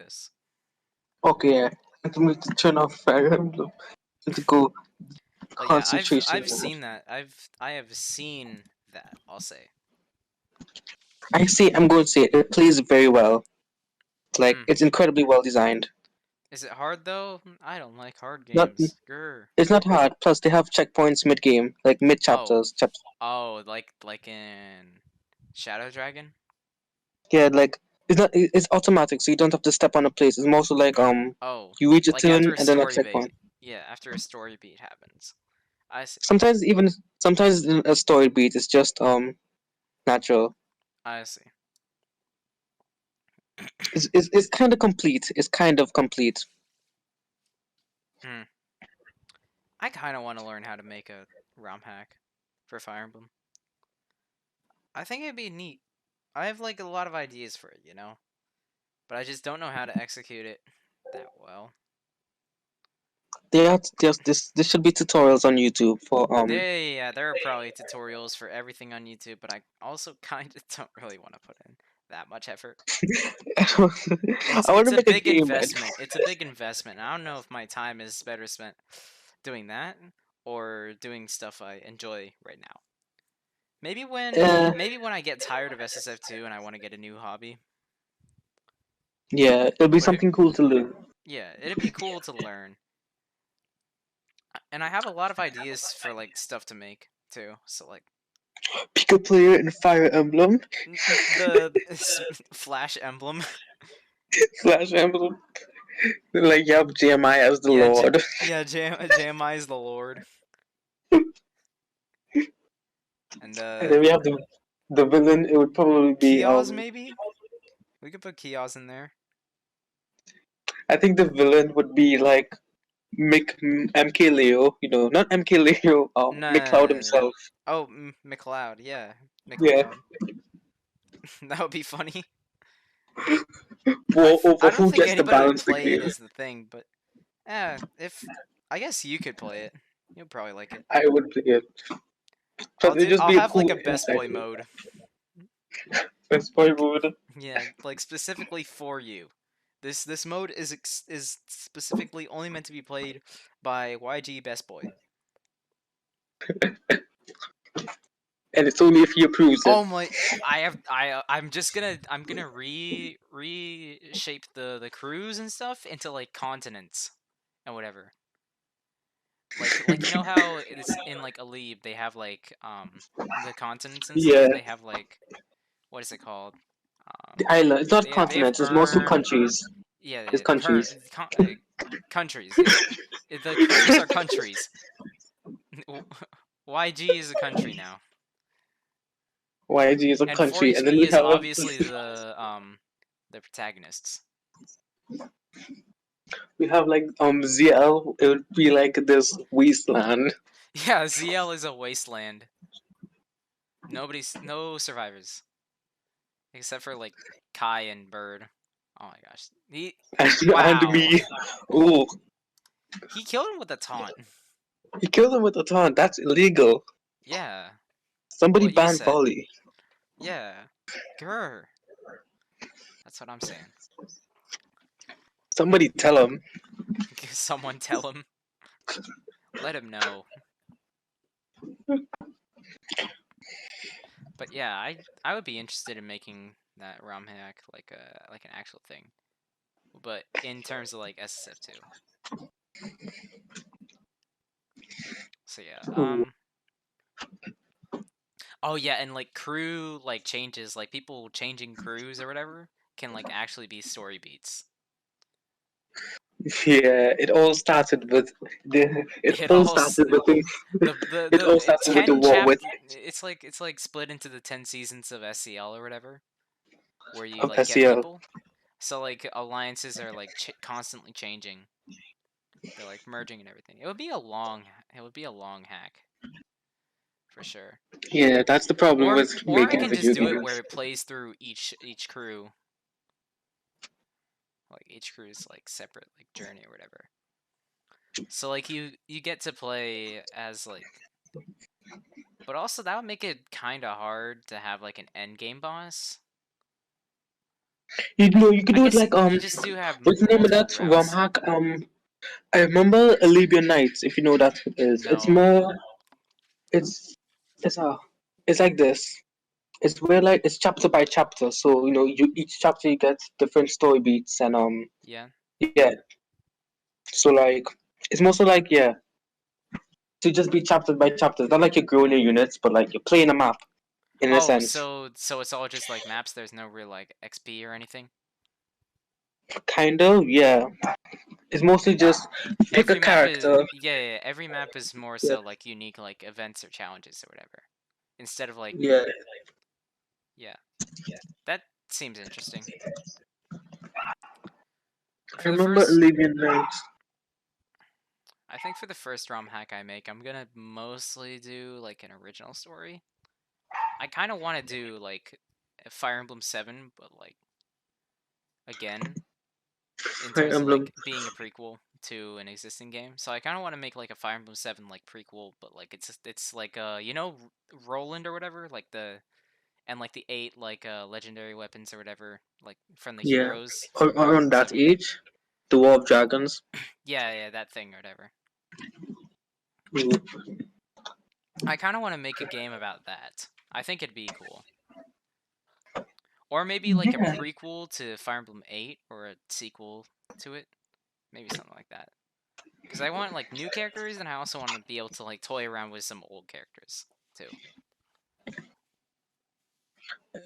this. Okay, yeah. And for me to turn off Fire Emblem and to go But yeah, concentration I've mode. seen that. I have seen that. I'll say. I say I'm going to say it plays very well. Like Hmm. it's incredibly well designed. Is it hard though? I don't like hard Not games. Grr. it's not hard. Plus they have checkpoints mid game, like mid Oh, chapters. oh, like in Shadow Dragon. Yeah, like it's automatic, so you don't have to step on a place. It's mostly like Oh, you reach a like after turn a and then a story beat. checkpoint. Yeah, after a story beat happens. I see. Sometimes a story beat is just natural. I see. It's kind of complete. It's kind of complete. Hmm. I kind of want to learn how to make a ROM hack for Fire Emblem. I think it'd be neat. I have like a lot of ideas for it, but I just don't know how to execute it that well. There's this should be tutorials on YouTube for Yeah, there are probably tutorials for everything on YouTube, but I also kind of don't really want to put in that much effort. I want It's to a make a big game, man. investment. It's a big investment. I don't know if my time is better spent doing that or doing stuff I enjoy right now. Uh, Maybe when I get tired of SSF2 and I want to get a new hobby. yeah, it'll be But something cool to learn. yeah, it'd be cool to learn. And I have a lot of ideas for like stuff to make too. So like Pick a player in Fire Emblem, the Flash emblem. Flash Emblem. Like, yep, GMI as the Yeah, Lord. JMI is the Lord. And And then we have the villain. It would probably be Kios maybe? We could put Kios in there. I think the villain would be like MK Leo. Not MK Leo. McCloud No. himself. Oh, McLeod. Yeah, Yeah. McLeod. That would be funny. Over I don't who think gets to anybody would balance the play it game. as the thing, but if I guess you could play it. You'll probably like it. I would play it. But it'd just I'll be a have like cool a best insight. boy mode. Best boy mode. Yeah, like specifically for you. This mode is specifically only meant to be played by YG Best Boy. And it's only if he approves it. Oh my! I'm gonna reshape the crews and stuff into like continents and whatever. Like you know how it's in like Alib they have like the continents and stuff. Yeah. They have like what is it called? The island. It's not They have continents. It's mostly Earn. countries. Yeah, It's countries. countries. Yeah, the crews are countries. YG is a country now. YG is a And country, and then 4HB we is have obviously the protagonists. like ZL. It would be like this wasteland. Yeah, ZL is a wasteland. No survivors except for like Kai and Bird. Oh my gosh, And wow, me. Oh, he killed him with a taunt. he killed him with a taunt. That's illegal. Yeah, Somebody what you ban said. Volley. Yeah, grr. That's what I'm saying. Somebody tell him. Someone tell him. Let him know. But yeah, I would be interested in making that ROM hack like an actual thing. But in terms of like SSF2. So yeah, Ooh. oh yeah, and like crew like changes, like people changing crews or whatever can like actually be story beats. Yeah, it all started with the. It It all all started with the. It all the started with the 10 war with it's like split into the 10 seasons of SCL or whatever where you of like get SEL. people. So like alliances are like constantly changing. They're like merging and everything. It would be a long hack for sure. Yeah, that's the problem with Or I making can just video do it games. where it plays through each crew. Like each crew is like separate like journey or whatever. So like you get to play as like, but also that would make it kind of hard to have like an end game boss. you could I do it guess like you just do have what's the name of multiple that ROM routes. hack? I remember Arabian Nights, if you know what that is. It's No. more it's it's it's like this. It's where like it's chapter by chapter, so you each chapter you get different story beats and Yeah. yeah. So like it's mostly like yeah, to just be chapter by chapter. It's not like you're growing your units, but like you're playing a map in a Oh, sense. so it's all just like maps. There's no real like XP or anything. Kind of, yeah. It's mostly just pick a Every map is character. yeah, every map is more Yeah, so like unique like events or challenges or whatever. Instead of like yeah. yeah, that seems interesting. I For the remember first, Arabian Nights. I think for the first ROM hack I make, I'm gonna mostly do like an original story. I kind of want to do like a Fire Emblem 7, but like again, in Fire terms of Emblem. like being a prequel to an existing game. So I kind of want to make like a Fire Emblem 7 like prequel, but like it's like Roland or whatever, like the and like the 8 like legendary weapons or whatever, like from the Yeah. heroes Or from Fire around Emblem that 7. age, the War of Dragons. Yeah, yeah, that thing or whatever. Ooh. I kind of want to make a game about that. I think it'd be cool. Or maybe like a Yeah. prequel to Fire Emblem 8 or a sequel to it. Maybe something like that. Because I want like new characters, and I also want to be able to like toy around with some old characters too.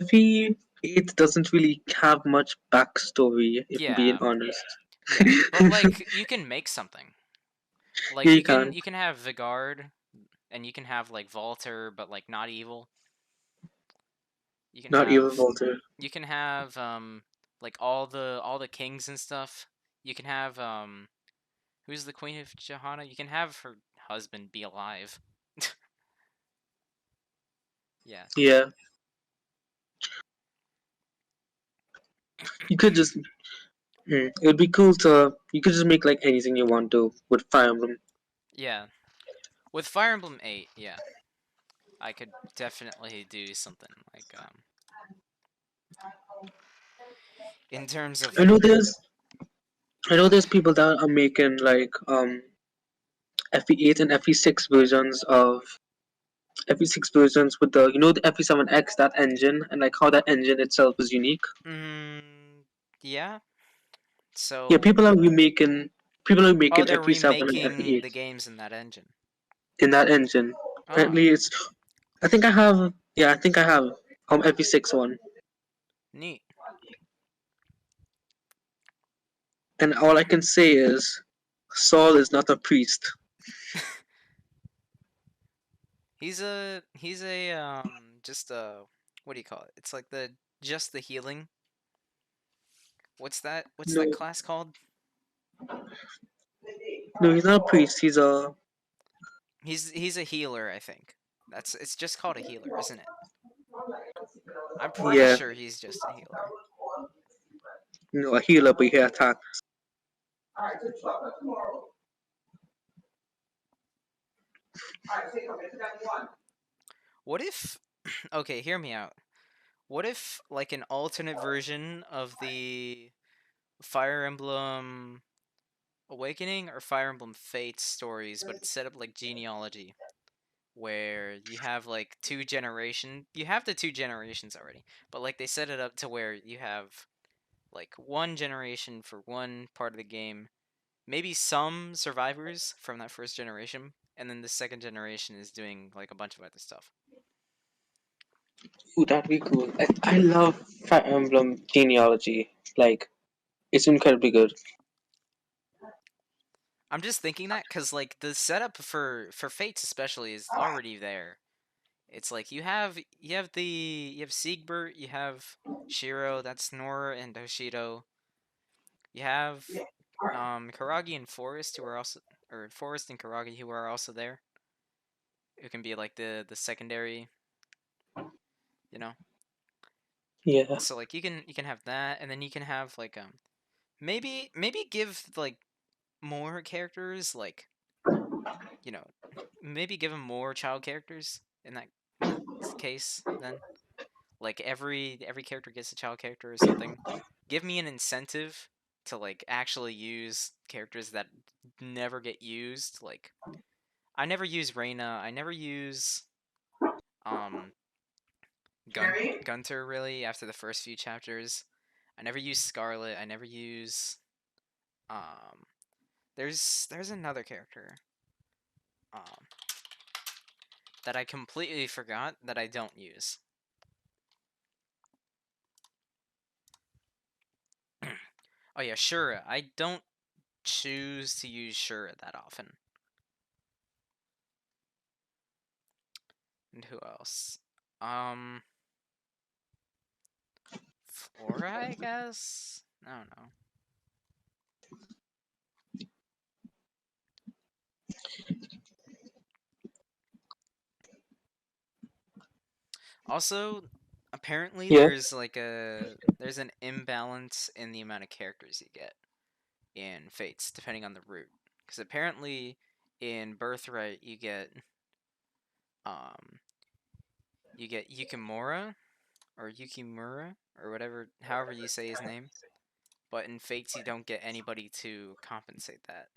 FE8 doesn't really have much backstory, if I'm being Yeah, honest. yeah, but like you can make something. Yeah, Like you can. you can have Vigard, and you can have like Volter, but like not evil. You can Not even have Walter. like all the kings and stuff. You can have who's the queen of Johanna? You can have her husband be alive. Yeah. Yeah. You could just. It would be cool to. You could just make like anything you want to with Fire Emblem. Yeah. With Fire Emblem 8, yeah. I could definitely do something like in terms of I know there's. I know there's people that are making like FE8 and FE6 versions of FE6 versions with the the FE7X, that engine, and like how that engine itself is unique. yeah. Yeah, So people are oh, making they're FE7 and remaking FE8 the games in that engine. in that engine. Oh, Apparently, it's. I think I have. Yeah, I think I have FE6 one, neat. and all I can say is, Saul is not a priest. He's a just what do you call it? It's like the just the healing. What's that? What's No, that class called? no, he's not a priest. He's a He's a healer, I think. It's just called a healer, isn't it? I'm pretty yeah, sure he's just a healer. a healer, but he attacks. What if okay, hear me out. What if like an alternate version of the Fire Emblem Awakening or Fire Emblem Fates stories, but it's set up like genealogy, where you have like you have the two generations already, but like they set it up to where you have like one generation for one part of the game, maybe some survivors from that first generation, and then the second generation is doing like a bunch of other stuff. Ooh, that'd be cool. I love Fire Emblem genealogy. Like, it's incredibly good. I'm just thinking that because like the setup for Fates especially is already there. It's like you have Siegbert, you have Shiro, that's Nora and Hoshido. You have Karagi and Forest who are also or Forest and Karagi who are also there. Who can be like the secondary, you know. Yeah. So like you can have that, and then you can have like maybe give like more characters like you know maybe give them more child characters in that case then like every character gets a child character or something. give me an incentive to like actually use characters that never get used. Like I never use Reyna. I never use um Gunter really after the first few chapters. I never use Scarlet. I never use um there's another character um that I completely forgot that I don't use. Oh yeah, Shura. I don't choose to use Shura that often. And who else? Um Flora, I guess? I don't know. Also, apparently Yeah. there's an imbalance in the amount of characters you get in Fates depending on the route. Because apparently in Birthright um you get Yukimura or whatever however you say his name. But in Fates you don't get anybody to compensate that.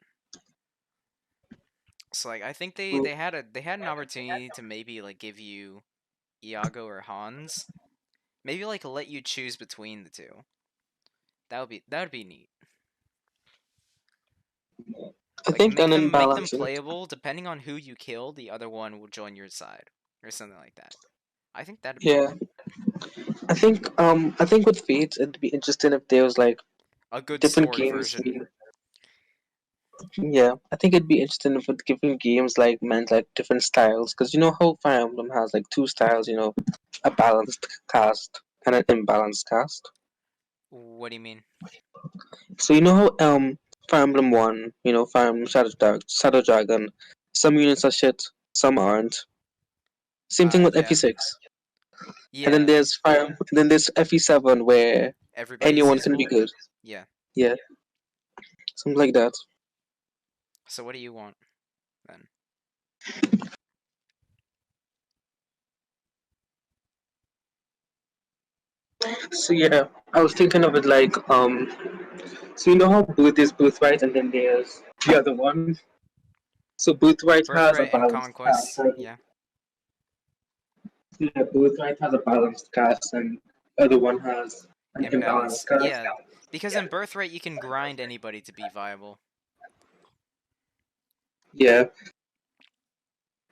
So like I think they had an opportunity to maybe like give you Iago or Hans. Maybe like let you choose between the two. That would be neat. I Like think an make them imbalance. playable depending on who you kill, the other one will join your side or something like that. I think that'd be Yeah, neat. I think with Fates it'd be interesting if there was like A good different sword games. version. Yeah, I think it'd be interesting if with different games like meant like different styles, because you know how Fire Emblem has like two styles. You know, a balanced cast and an imbalanced cast. What do you mean? So you know how Fire Emblem One, you know, Fire Emblem Shadow Dragon, some units are shit, some aren't. Same thing with Yeah. FE6. And then Yeah. there's FE7 where Everybody's anyone can be usable? good. Yeah. Yeah, something like that. So what do you want then? So yeah, I was thinking of it like so you know how there's Birthright and then there's the other one. So Birthright has a Birthright and balanced cast. Conquest. Right? Yeah. Yeah, Birthright has a balanced cast and the other one has an imbalanced Imbalance. cast. Yeah. Because in Birthright you can grind anybody to be viable. Yeah,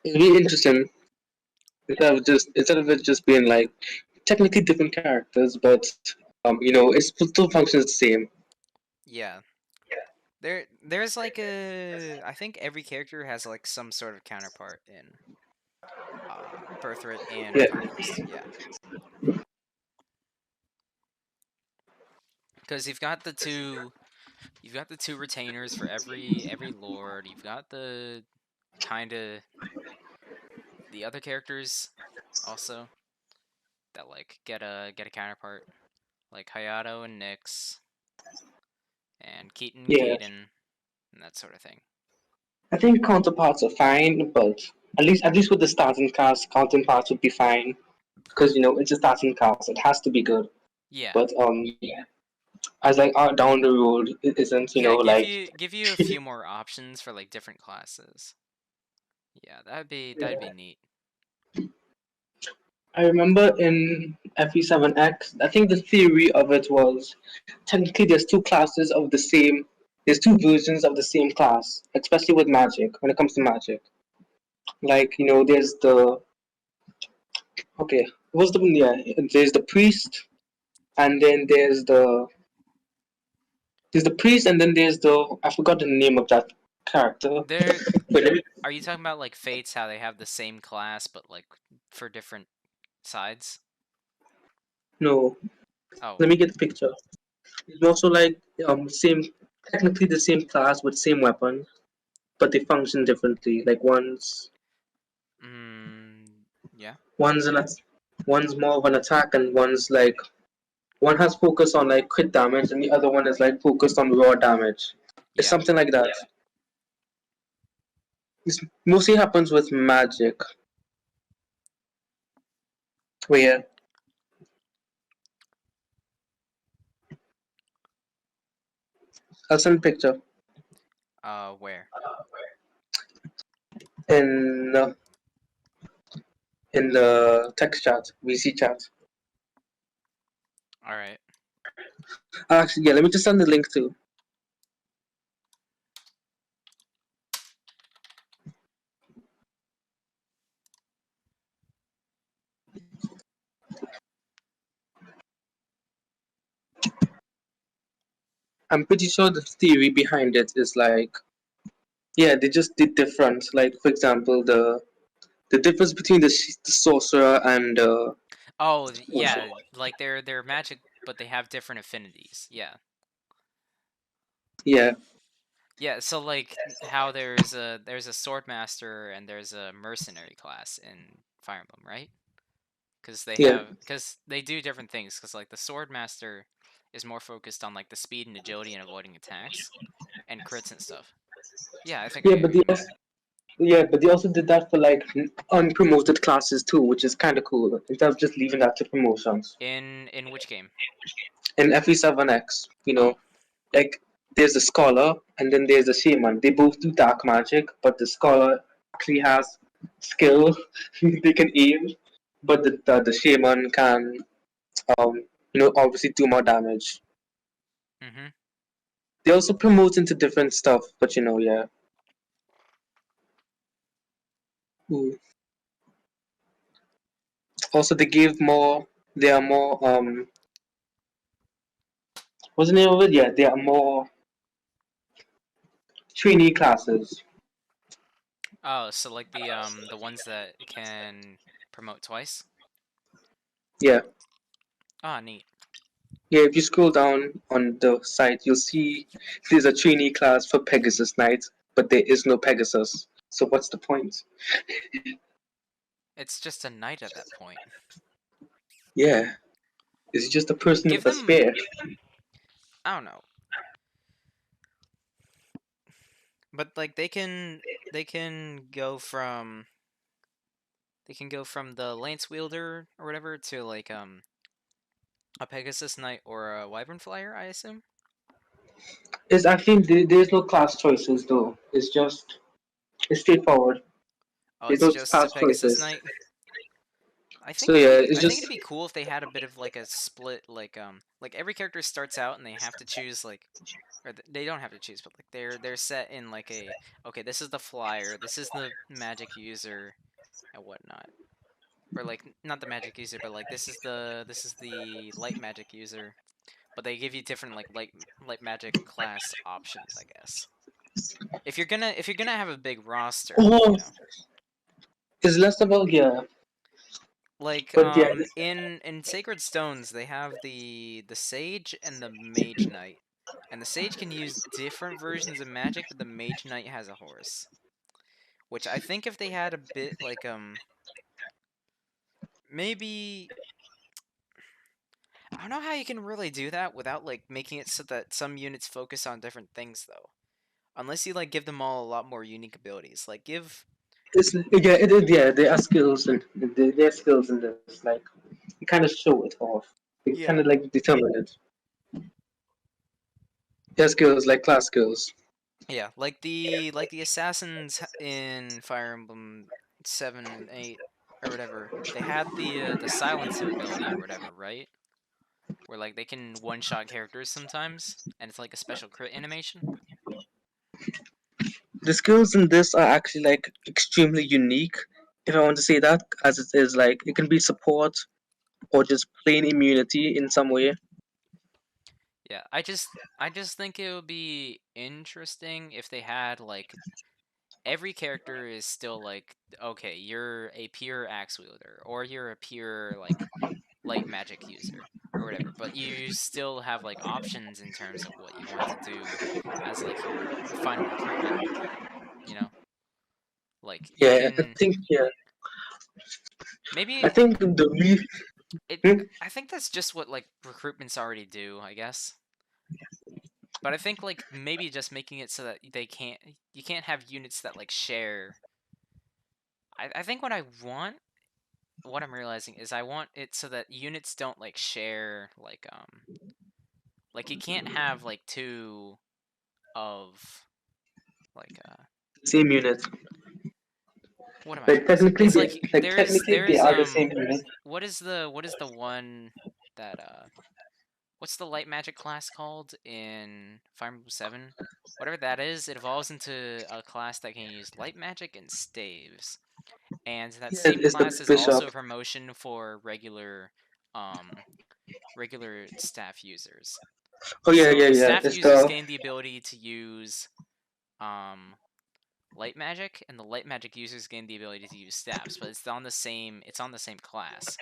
it'd be interesting instead of it just being like technically different characters, but you know, it still functions the same. Yeah. There's like a I think every character has like some sort of counterpart in Birthright and Yeah, Conquest. Yeah. Because you've got the two retainers for every lord. You've got the kind of the other characters also that like get a counterpart like Hayato and Nyx and Keaton, yeah. Caden, and that sort of thing. I think counterparts are fine, but at least with the starting cast, counterparts would be fine because you know it's a starting cast. It has to be good. Yeah. But as like down the road, it isn't. You Yeah, know, like give you a few more options for like different classes. Yeah, that'd be neat. I remember in FE7X, I think the theory of it was technically there's two classes of the same. There's two versions of the same class, especially with magic. When it comes to magic, like you know, there's the okay, what's the yeah? There's the priest, and then there's the priest, and then there's the I forgot the name of that character. There But are you talking about like Fates how they have the same class but like for different sides? no, Oh, let me get the picture. It's also like same, technically the same class with same weapon, but they function differently. Like mm, yeah. one's an one's more of an attack, and one's like one has focus on like crit damage, and the other one is like focused on raw damage. It's Yeah. something like that. This mostly happens with magic. Where I'll send a picture Where? in in the text chat, VC chat. All right. Actually, yeah, let me just send the link too. I'm pretty sure the theory behind it is like, yeah, they just did different. Like, for example, the difference between the sorcerer and Oh, yeah, like they're magic, but they have different affinities. Yeah. yeah, Yeah, so like how there's a sword master and there's a mercenary class in Fire Emblem, right? yeah, Because they do different things. Because like the sword master is more focused on like the speed and agility and avoiding attacks and crits and stuff. Yeah, I think I yeah, agree. but they also did that for like unpromoted classes too, which is kind of cool. Instead of just leaving that to promotions. In which game? In FE7X, Oh, like there's a scholar and then there's a shaman. They both do dark magic, but the scholar actually has skill. They can aim, but the shaman can um obviously do more damage. mm-hmm. They also promote into different stuff, but yeah. Ooh. Also, they gave more. They are more. What's the name of it? Yeah, they are more trainee classes. Oh, so like the ones that can promote twice. Yeah, Ah, neat. yeah. If you scroll down on the site, you'll see there's a trainee class for Pegasus Knight, but there is no Pegasus. So what's the point? It's just a knight at that point. Yeah, it's just a person Give with a them, spear. I don't know, but like they can go from the lance wielder or whatever to like a Pegasus Knight or a Wyvern Flyer, I assume. It's actually there's no class choices though. It's straightforward. Oh, There's it's no just a class Pegasus choices. Knight. So yeah, it's I think just it'd be cool if they had a bit of like a split, like every character starts out and they have to choose like, or they don't have to choose, but like they're set in like a, okay, this is the flyer, this is the magic user and whatnot, or like not the magic user, but like this is the light magic user, but they give you different like light magic class options, I guess. If you're gonna have a big roster, oh, it's less about yeah, like but yeah, in Sacred Stones they have the sage and the mage knight, and the sage can use different versions of magic, but the mage knight has a horse, which I think if they had a bit like maybe, I don't know how you can really do that without like making it so that some units focus on different things though, unless you like give them all a lot more unique abilities, like give. it's yeah, yeah. There are skills and there are skills in this. Like you kind of show it off. You kind of Yeah. like determine it. There are skills like class skills. Yeah, like the assassins in Fire Emblem 7 and 8 or whatever. They had the silencer ability or whatever, right? Where like they can one-shot characters sometimes and it's like a special crit animation. The skills in this are actually like extremely unique. If I want to say that, as it is like it can be support or just plain immunity in some way. Yeah, I just think it would be interesting if they had like every character is still like, okay, you're a pure axe wielder or you're a pure like light magic user or whatever, but you still have like options in terms of what you want to do as like your final recruitment, you know? Like you Yeah, can yeah, I maybe think the it hmm? I think that's just what like recruitments already do, I guess. But I think like maybe just making it so that you can't have units that like share. I think what I'm realizing is I want it so that units don't like share like you can't have like two. of like Same unit. what am I Like trying to say? technically, It's like technically they there's are the same unit. what is the one that what's the light magic class called in Fire Emblem 7? Whatever that is, it evolves into a class that can use light magic and staves. And that Yeah, same it's the class is also bishop. a promotion for um regular staff users. Oh yeah, So yeah, the yeah. staff It's users the gain the ability to use um light magic, and the light magic users gain the ability to use staffs, but it's on the same class.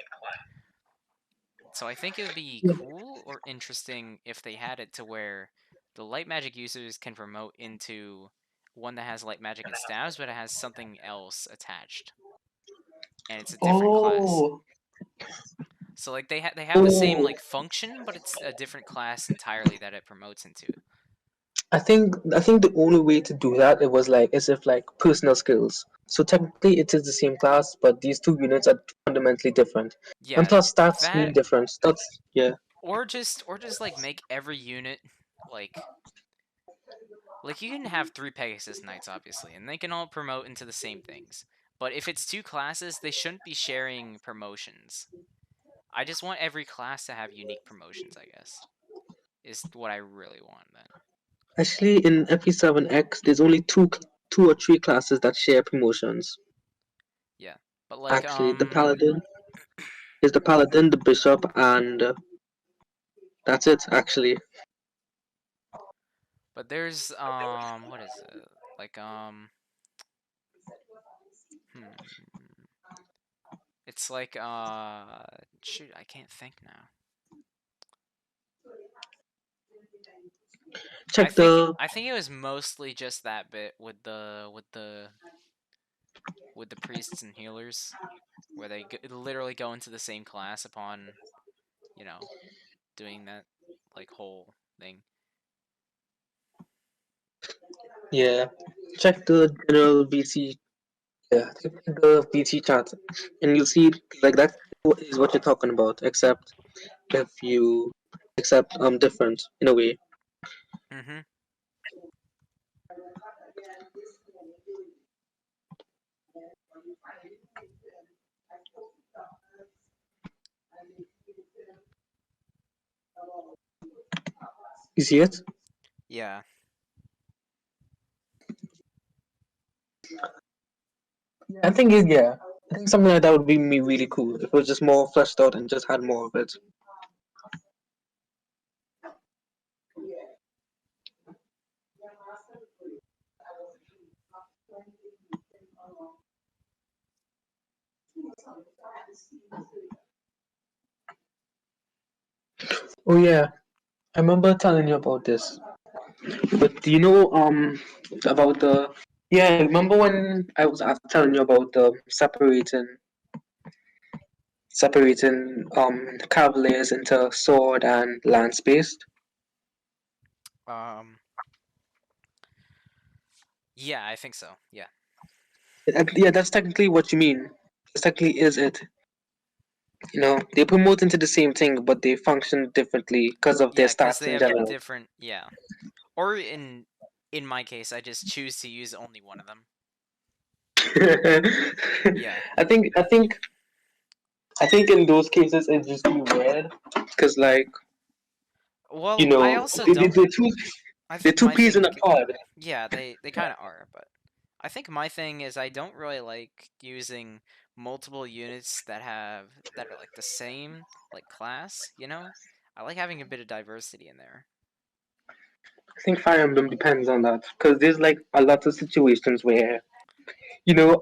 So I think it would be cool or interesting if they had it to where the light magic users can promote into one that has light magic and staffs, but it has something else attached, and it's a different class. oh So like they have the same oh. like function, but it's a different class entirely that it promotes into. I think the only way to do that it was like as if like personal skills. So technically it is the same class, but these two units are fundamentally different. And Yeah, plus stats that mean different. Stats, yeah. or just like make every unit like you can have three Pegasus Knights obviously, and they can all promote into the same things. But if it's two classes, they shouldn't be sharing promotions. I just want every class to have unique promotions, I guess. Is what I really want then. Actually, in FE7X, there's only two or three classes that share promotions. Yeah. But like Actually, the bishop, and that's it. Actually, but there's what is it? Like hmm it's like shoot, I can't think now. check the I think it was mostly just that bit with the priests and healers where they literally go into the same class upon, you know, doing that like whole thing. yeah, check the general BC. Yeah, check the BC chart, and you'll see like that is what you're talking about. Except if you except different in a way. Mhm. You see it? Yeah. Yeah. I think something like that would be me really cool. If it was just more fleshed out and just had more of it. Oh yeah, I remember telling you about this. But do you know about the yeah, remember when I was telling you about the separating cavaliers into sword and lance based? Um yeah, I think so. Yeah. Yeah, that's technically what you mean. That's technically is it. You know, they promote into the same thing, but they function differently because of their Yeah, cuz stats they in have general. different, yeah. Or in my case, I just choose to use only one of them. Yeah. I think in those cases it's just be weird because like you Well, I know also they, they, don't they're two I they're think two my peas in thing a pod. yeah, they kind of are, but I think my thing is I don't really like using multiple units that are like the same like class, you know? I like having a bit of diversity in there. I think Fire Emblem depends on that because there's like a lot of situations where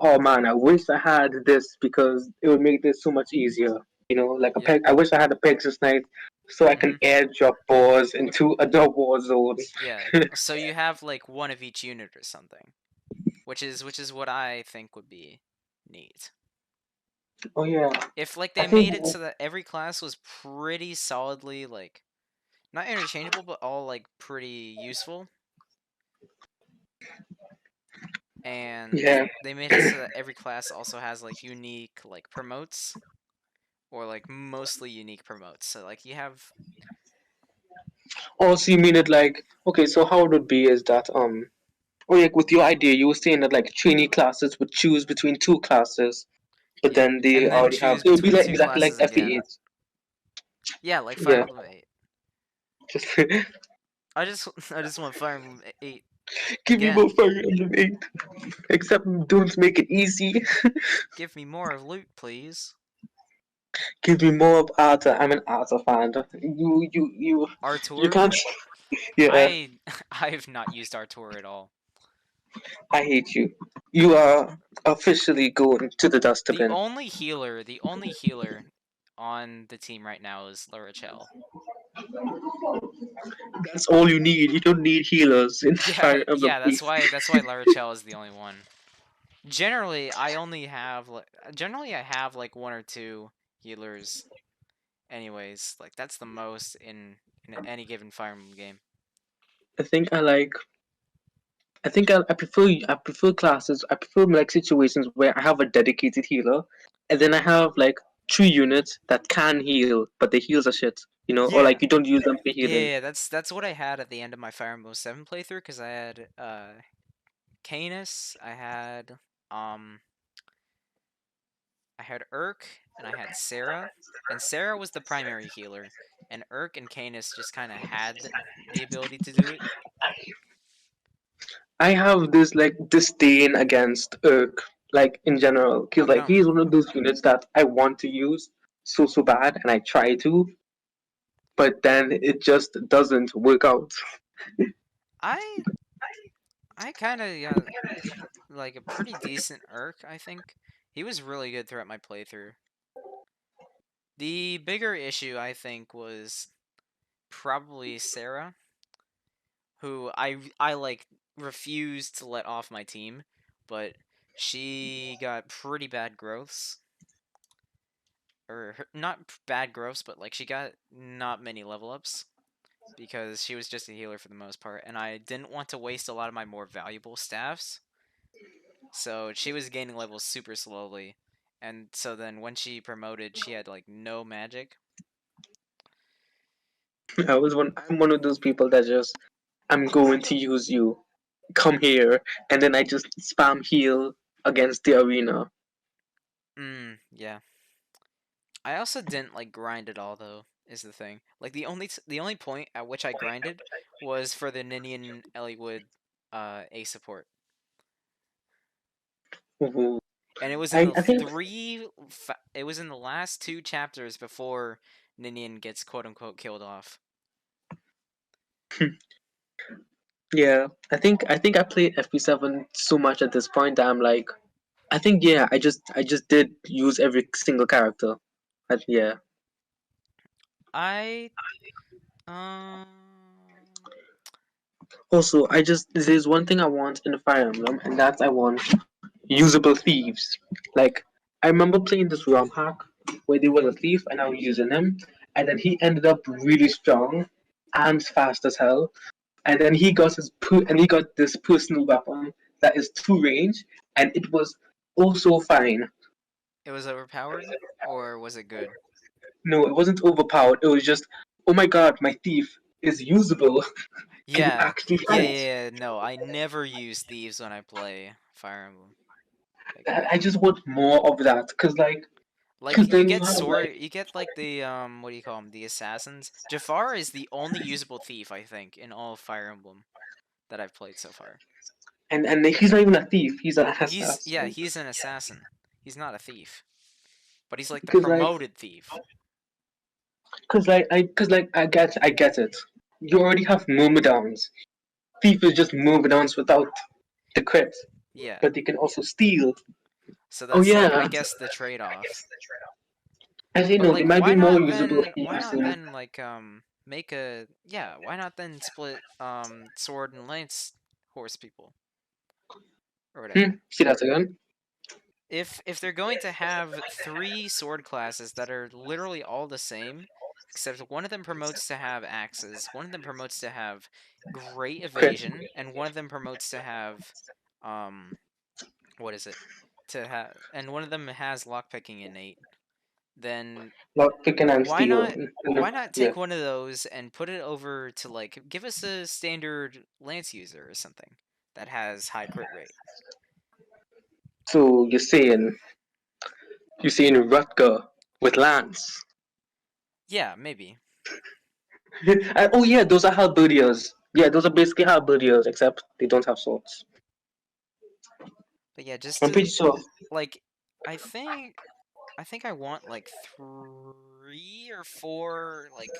oh man, I wish I had this because it would make this so much easier. Like a Yeah. peg. I wish I had a Pegasus Knight so I can Mhm. airdrop balls into a war zone. Yeah. So you have like one of each unit or something, which is what I think would be neat. Oh yeah, If like I they think made it so that every class was pretty solidly like not interchangeable but all like pretty useful, and yeah. they made it so that every class also has like unique like promotes or like mostly unique promotes. So like you have Oh, so you mean it like okay? So how it would be is that or like with your idea, you were saying that like trainee classes would choose between two classes, but Yeah, then they and then already have. choose It would be between like two exactly like classes again. FE8. Yeah, like Fire Yeah, Emblem 8. just I just I just want Fire Emblem 8 give me more again. Fire Emblem 8. Except don't make it easy. Give me more loot, please. Give me more of Arthur. I'm an Arthur fan. You Artur? can't. Yeah, I I have not used Artur at all. I hate you. You are officially going to the dustbin. The only healer on the team right now is Lurachel. That's all you need. You don't need healers in Yeah, Fire Emblem yeah, Faith. that's why Lurachel is the only one. Generally I have like one or two healers anyways. Like that's the most in any given Fire Emblem game. I think I like. I prefer classes. I prefer like situations where I have a dedicated healer, and then I have like 3 units that can heal, but the heals are shit. Or like Yeah. you don't use them for Yeah, healing. yeah, that's what I had at the end of my Fire Emblem 7 playthrough because I had Canis, um I had Urk and I had Sarah, and Sarah was the primary healer, and Urk and Canis just kind of had the ability to do it. I have this like disdain against Urk, like in general, How because like come? he's one of those units that I want to use so bad, and I try to, but then it just doesn't work out. I I kind of got like a pretty decent Urk, I think. He was really good throughout my playthrough. The bigger issue I think was probably Sarah, who I like refused to let off my team, but she got pretty bad growths, or not bad growths, but like she got not many level ups because she was just a healer for the most part, and I didn't want to waste a lot of my more valuable staffs, so she was gaining levels super slowly, and so then when she promoted, she had like no magic. I'm one of those people that just I'm going to use you. Come here, and then I just spam heal against the arena. Yeah. I also didn't like grind at all though, is the thing. Like the only point at which I grinded was for the Ninian Elliewood A support. Ooh. And it was in the I think it was in the last two chapters before Ninian gets quote unquote killed off. yeah. I think I played FP7 so much at this point that I'm like I think yeah, I just did use every single character. Yeah. I um Also, I just there's one thing I want in a Fire Emblem, and that's I want usable thieves. Like I remember playing this ROM hack where there was a thief and I was using him, and then he ended up really strong and fast as hell. And then he got this personal weapon that is two range, and it was also fine. it was overpowered or was it good? No, it wasn't overpowered. It was just, oh my god, my thief is usable. Can you Yeah. actually Yeah, fight? yeah, yeah. No, I never use thieves when I play Fire Emblem. Like I just want more of that, Like cause you then you get have like, you get like the what do you call them? The assassins. Jafar is the only usable thief I think in all of Fire Emblem that I've played so far. and he's not even a thief. He's an assassin. He's an assassin. He's not a thief, but he's like the Cause promoted thief. I get it. You already have myrmidons. Thief is just myrmidons without the crit, Yeah. but they can also steal. So Oh that's like I yeah, guess the trade-off. as you But know, there like might be more usable why thieves. not then like make a yeah, why not then split sword and lance horse people or whatever. See that again? If they're going to have three sword classes that are literally all the same, except one of them promotes to have axes, one of them promotes to have great Crit. evasion, and one of them promotes to have um what is it? To have and one of them has lockpicking innate. then Not picking and why steal. not why not Yeah. take one of those and put it over to like give us a standard lance user or something that has high crit rate. So you're saying Rutger with Lance. Yeah, maybe. Oh yeah, those are halberdiers. Yeah, those are basically halberdiers, except they don't have swords. But yeah, just I'm to pretty sure. like I think I want like 3 or 4 like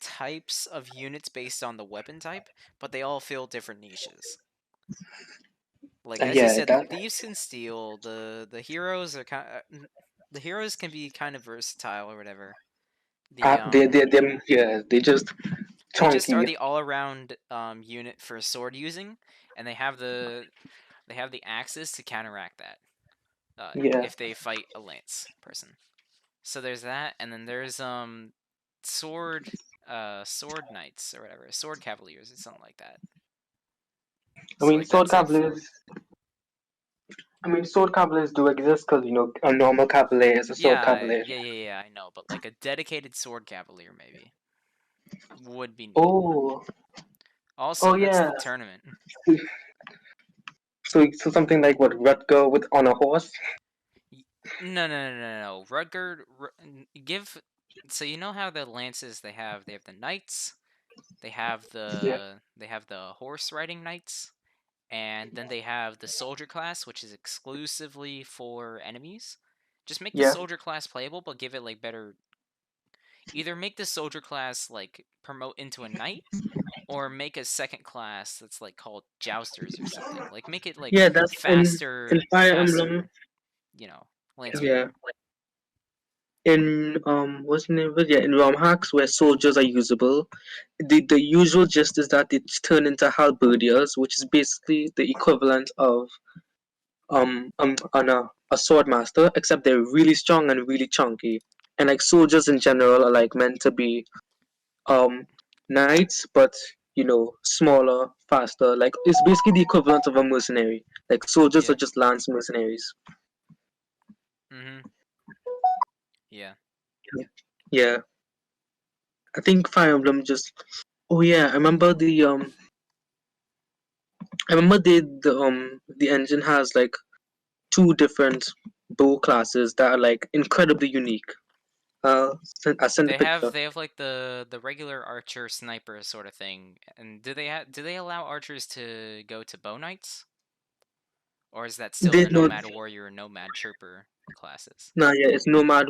types of units based on the weapon type, but they all fill different niches. Like as you Yeah, said, the that thieves can steal. The heroes are the heroes can be kind of versatile or whatever. The they just they just are chunky. the all around unit for sword using, and they have the axes to counteract that. Yeah, If they fight a lance person. So there's that, and then there's sword sword knights or whatever, sword cavaliers or something like that. I So mean like sword that's if cavaliers. I mean sword cavaliers do exist because a normal cavalier is a sword cavalier. yeah, I know, but like a dedicated sword cavalier maybe would be neat. Oh, oh Also, that's yeah. the tournament. So something like what Rutger with on a horse. No. Rutgerd, give. So you know how the lances they have the knights, Yeah, they have the horse riding knights, and then they have the soldier class, which is exclusively for enemies. Just make the yeah, soldier class playable, but give it like better. Either make the soldier class like promote into a knight, or make a second class that's like called jousters or something. Like make it like yeah. That's in Fire Emblem. faster, you know, lance Yeah, movement. in what's the name of it? Yeah, in ROM hacks where soldiers are usable, the usual gist is that it's turned into halberdiers, which is basically the equivalent of on a sword master, except they're really strong and really chunky. And like soldiers in general are like meant to be um knights, but smaller, faster. Like it's basically the equivalent of a mercenary. Like soldiers are Yeah. just lance mercenaries. Mhm. Yeah. Yeah, I think Fire Emblem just. Oh yeah, I remember the engine has like two different bow classes that are like incredibly unique. I send the picture. They have like the regular archer sniper sort of thing. And do they allow archers to go to bow knights? Or is that still They the no, nomad warrior and nomad trooper classes? nah, yeah, it's nomad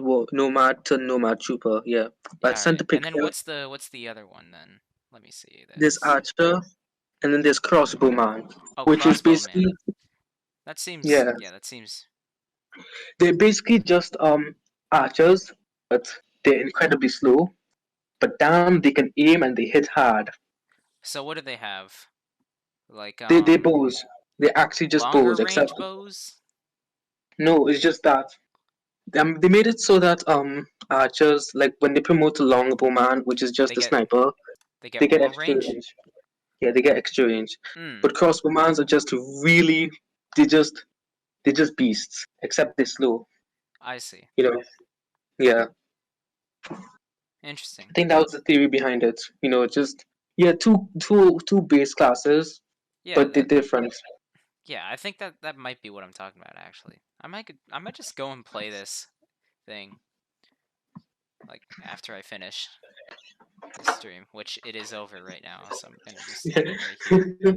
to nomad trooper. Yeah, but I Yeah, all sent right. the And then picture. what's the other one then? Let me see. There's There's archer, and then there's crossbowman, oh, which is basically crossbowman. That seems yeah, yeah, that seems they're basically just archers, but they're incredibly slow. But damn, they can aim and they hit hard. So what do they have? Like They bows. They're actually just longer bows, except range bows? no, it's just that they made it so that archers like when they promote a longbowman, which is They just a get sniper, they get they get more extra range? range. Yeah, they get extra range. Hmm, But crossbowmans are just really they just they're just beasts, except they're slow. I see. You know. Yeah, I Interesting. think that was the theory behind it. Just yeah, two base classes, Yeah, but they're that different. yeah, I think that might be what I'm talking about actually. I might just go and play this thing like after I finish this stream, which it is over right now, so I'm gonna just end it right here.